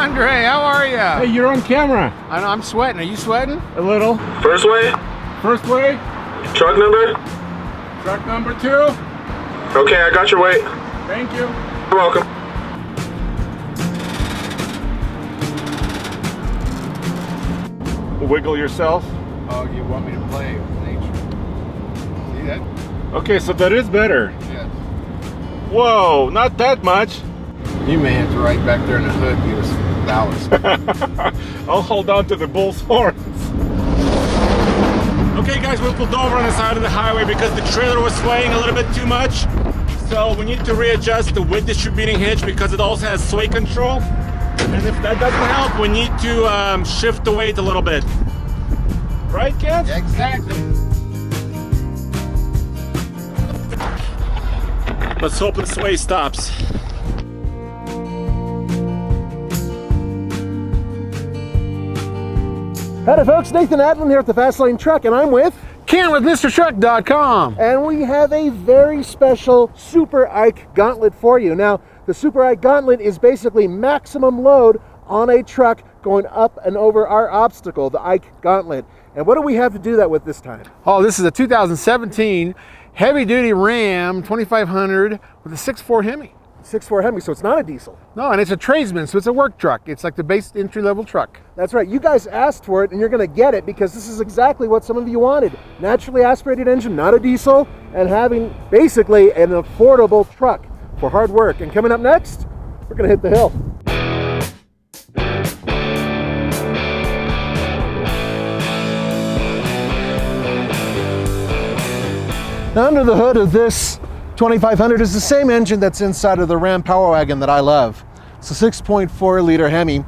Andre, how are you? Hey, you're on camera. I know, I'm sweating. Are you sweating? A little. First way? First way. Truck number? Truck number 2. Okay, I got your weight. Thank you. You're welcome. Wiggle yourself. Oh, you want me to play with nature? See that? Okay, so that is better. Yes. Whoa, not that much. You may have to ride back there in the hood and give us ballast. I'll hold on to the bull's horns. Okay guys, we pulled over on the side of the highway because the trailer was swaying a little bit too much. So we need to readjust the weight distributing hitch because it also has sway control. And if that doesn't help, we need to shift the weight a little bit. Right, Kent? Exactly. Let's hope the sway stops. Howdy folks, Nathan Adlin here at the Fast Lane Truck, and I'm with Ken with MrTruck.com. and we have a very special Super Ike Gauntlet for you. Now, the Super Ike Gauntlet is basically maximum load on a truck going up and over our obstacle, the Ike Gauntlet. And what do we have to do that with this time? Oh, this is a 2017 heavy-duty Ram 2500 with a 6.4 HEMI. 6.4 HEMI, so it's not a diesel. No, and it's a tradesman, so it's a work truck. It's like the base entry-level truck. That's right, you guys asked for it and you're gonna get it because this is exactly what some of you wanted. Naturally aspirated engine, not a diesel, and having basically an affordable truck for hard work. And coming up next, we're gonna hit the hill. Now, under the hood of this 2500 is the same engine that's inside of the Ram Power Wagon that I love. It's a 6.4 liter HEMI.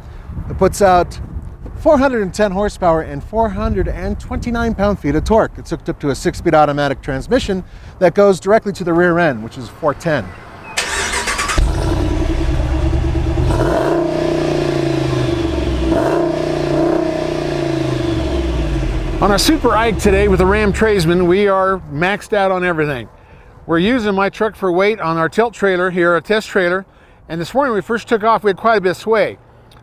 It puts out 410 horsepower and 429 pound-feet of torque. It's hooked up to a 6-speed automatic transmission that goes directly to the rear end, which is 410. On our Super Ike today with the Ram Tradesman, we are maxed out on everything. We're using my truck for weight on our tilt trailer here, a test trailer, and this morning when we first took off, we had quite a bit of sway.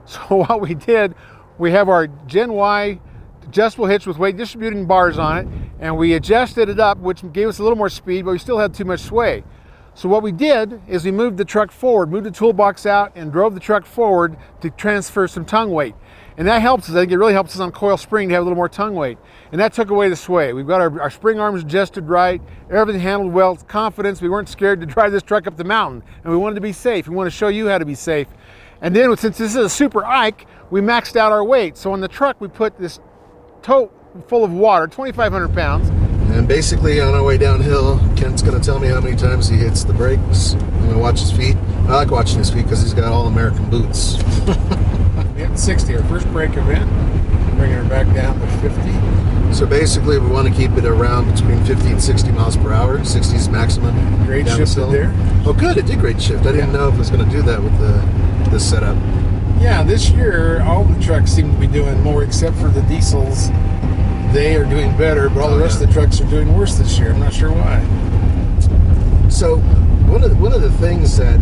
So what we did, we have our Gen Y adjustable hitch with weight distributing bars on it, and we adjusted it up, which gave us a little more speed, but we still had too much sway. So what we did is we moved the truck forward, moved the toolbox out, and drove the truck forward to transfer some tongue weight. And that helps us. I think it really helps us on coil spring to have a little more tongue weight. And that took away the sway. We've got our spring arms adjusted right, everything handled well, confidence. We weren't scared to drive this truck up the mountain. And we wanted to be safe. We want to show you how to be safe. And then since this is a Super Ike, we maxed out our weight. So on the truck, we put this tote full of water, 2,500 pounds. And basically on our way downhill, Kent's going to tell me how many times he hits the brakes. I'm going to watch his feet. I like watching his feet because he's got all American boots. We had 60, our first break event, bringing her back down to 50. So basically we want to keep it around between 50 and 60 miles per hour. 60 is maximum. Grade down shifted the hill. there. Oh good, it did grade shift. I didn't know if it was going to do that with this setup. Yeah, this year, all the trucks seem to be doing more except for the diesels. They are doing better, but all the rest of the trucks are doing worse this year. I'm not sure why. So one of the things that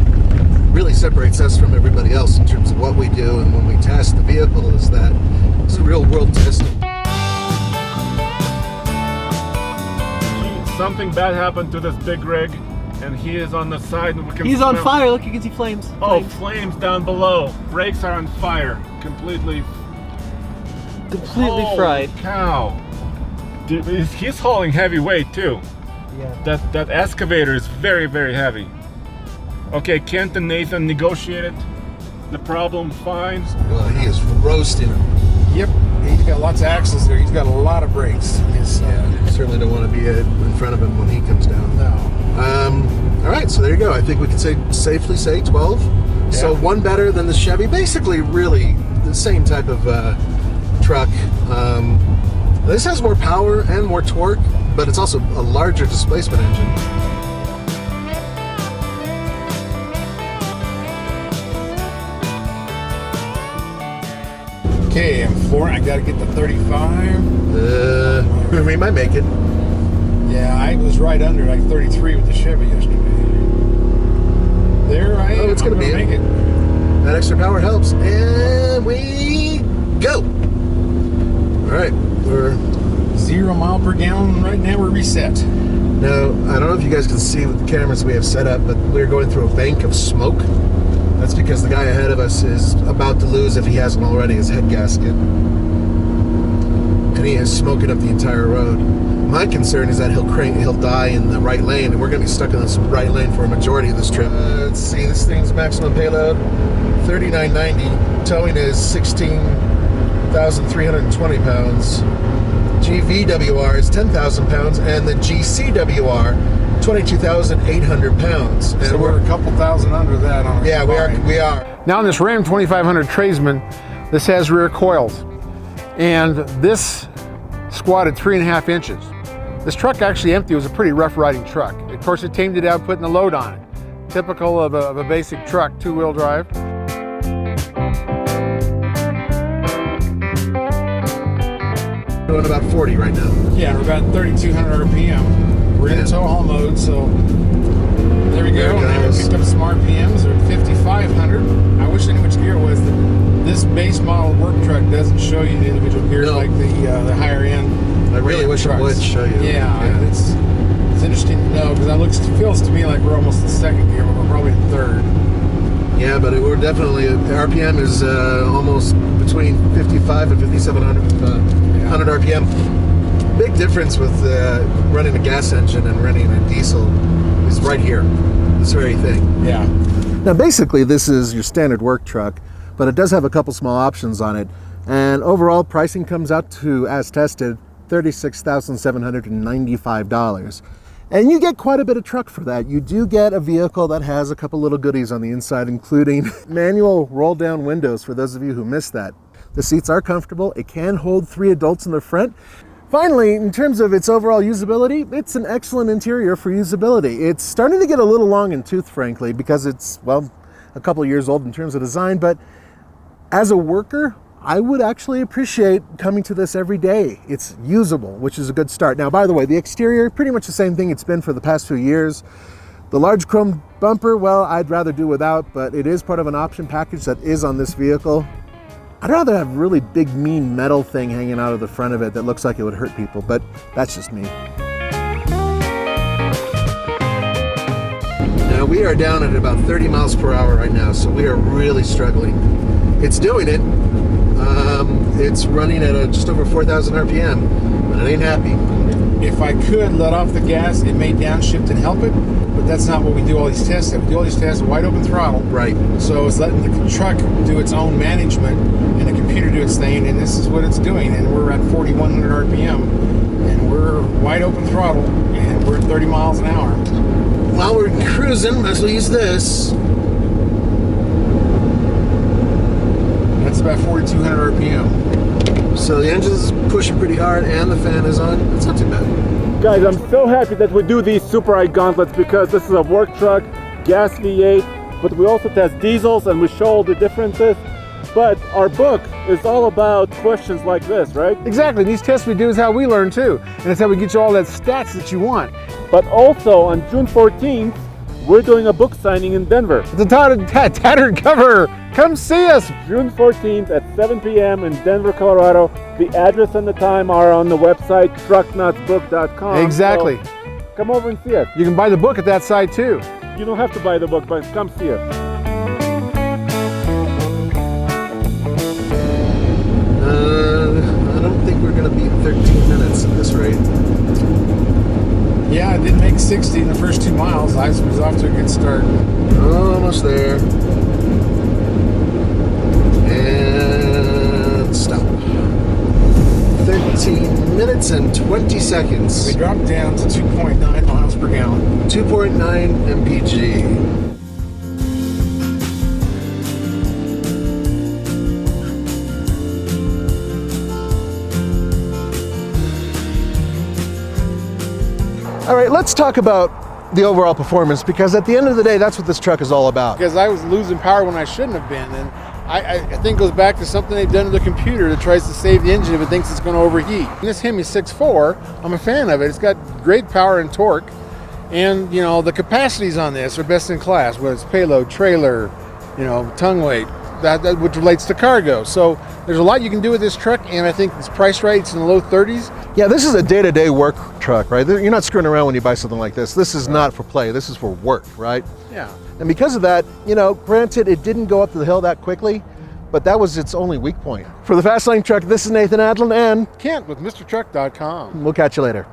really separates us from everybody else in terms of what we do and when we test the vehicle is that it's a real world testing. Something bad happened to this big rig, and he is on the side. And we can He's on smell- fire. Look, you can see flames. Oh, flames down below. Brakes are on fire. Completely Completely fried. Cow. Dude, he's hauling heavy weight too. Yeah. That excavator is very, very heavy. Okay, Kent and Nathan negotiated the problem fine. Well, he is roasting him. Yep, he's got lots of axles there. He's got a lot of brakes. Certainly don't want to be in front of him when he comes down. No. All right, so there you go. I think we can safely say 12. Yeah. So one better than the Chevy. Basically, really the same type of truck. This has more power and more torque, but it's also a larger displacement engine. Okay, I'm 4. I got to get to 35. We might make it. Yeah, I was right under like 33 with the Chevy yesterday. There I am. Oh, it's going to be make it. That extra power helps. And we go. All right, we're 0 mile per gallon right now. We're reset. now. I don't know if you guys can see with the cameras we have set up, but we're going through a bank of smoke. That's because the guy ahead of us is about to lose, if he hasn't already, his head gasket. And he is smoking up the entire road. My concern is that he'll die in the right lane, and we're going to be stuck in this right lane for a majority of this trip. Let's see, this thing's maximum payload, 3990. Towing is 16,320 pounds. GVWR is 10,000 pounds, and the GCWR, 22,800 pounds. And So we're a couple thousand under that on our yeah, combined. we are. Now on this Ram 2500 Tradesman, this has rear coils, and this squatted 3.5 inches. This truck actually empty was a pretty rough riding truck. Of course, it tamed it out putting the load on it. Typical of a basic truck, 2-wheel drive. Doing about 40 right now. Yeah, we're about 3,200 RPM. We're in tow haul mode, so there we There go. it Now we goes. picked up some RPMs. They're 5,500. I wish I knew which gear it was. This base model work truck doesn't show you the individual gears No. like the higher end. I really wish it trucks. would show you. Yeah, it's interesting to know because it feels to me like we're almost in second gear, but we're probably in third. Yeah, but we're definitely, RPM is almost between 55 and 5,700 100 RPM. Big difference with running a gas engine and running a diesel is right here, this very thing. Yeah. Now basically this is your standard work truck, but it does have a couple small options on it. And overall pricing comes out to, as tested, $36,795. And you get quite a bit of truck for that. You do get a vehicle that has a couple little goodies on the inside, including manual roll down windows for those of you who missed that. The seats are comfortable. It can hold 3 adults in the front. Finally, in terms of its overall usability, it's an excellent interior for usability. It's starting to get a little long in tooth, frankly, because it's, well, a couple years old in terms of design, but as a worker, I would actually appreciate coming to this every day. It's usable, which is a good start. Now, by the way, the exterior, pretty much the same thing it's been for the past few years. The large chrome bumper, well, I'd rather do without, but it is part of an option package that is on this vehicle. I'd rather have a really big, mean metal thing hanging out of the front of it that looks like it would hurt people, but that's just me. Now we are down at about 30 miles per hour right now, so we are really struggling. It's doing it. It's running at just over 4,000 RPM, but it ain't happy. If I could let off the gas, it may downshift and help it, but that's not what we do all these tests at. We do all these tests wide open throttle. Right. So it's letting the truck do its own management and the computer do its thing, and this is what it's doing. And we're at 4,100 RPM, and we're wide open throttle, and we're at 30 miles an hour. While we're cruising, let's use this. That's about 4,200 RPM. So the engine's pushing pretty hard and the fan is on. It's not too bad. Guys, I'm so happy that we do these Super Ike Gauntlets because this is a work truck, gas V8, but we also test diesels and we show all the differences. But our book is all about questions like this, right? Exactly. These tests we do is how we learn too, and it's how we get you all that stats that you want. But also on June 14th, we're doing a book signing in Denver. The tattered cover. Come see us. June 14th at 7 p.m. in Denver, Colorado. The address and the time are on the website trucknutsbook.com. Exactly. So come over and see us. You can buy the book at that site too. You don't have to buy the book, but come see us. I don't think we're going to beat 13 minutes at this rate. Yeah, I did make 60 in the first 2 miles. I was off to a good start. Almost there. And stop. 13 minutes and 20 seconds. We dropped down to 2.9 miles per gallon. 2.9 mpg. All right, let's talk about the overall performance, because at the end of the day, that's what this truck is all about. Because I was losing power when I shouldn't have been, and I think it goes back to something they've done to the computer that tries to save the engine if it thinks it's going to overheat. And this HEMI 6.4, I'm a fan of it. It's got great power and torque, and you know the capacities on this are best in class. Whether it's payload, trailer, you know, tongue weight, that which relates to cargo. So there's a lot you can do with this truck, and I think its price rate's in the low 30s. Yeah, this is a day-to-day work truck, right? You're not screwing around when you buy something like this. This is not for play. This is for work, right? Yeah. And because of that, you know, granted, it didn't go up the hill that quickly, but that was its only weak point. For the Fast Lane Truck, this is Nathan Adlin, and Kent with MrTruck.com. we'll catch you later.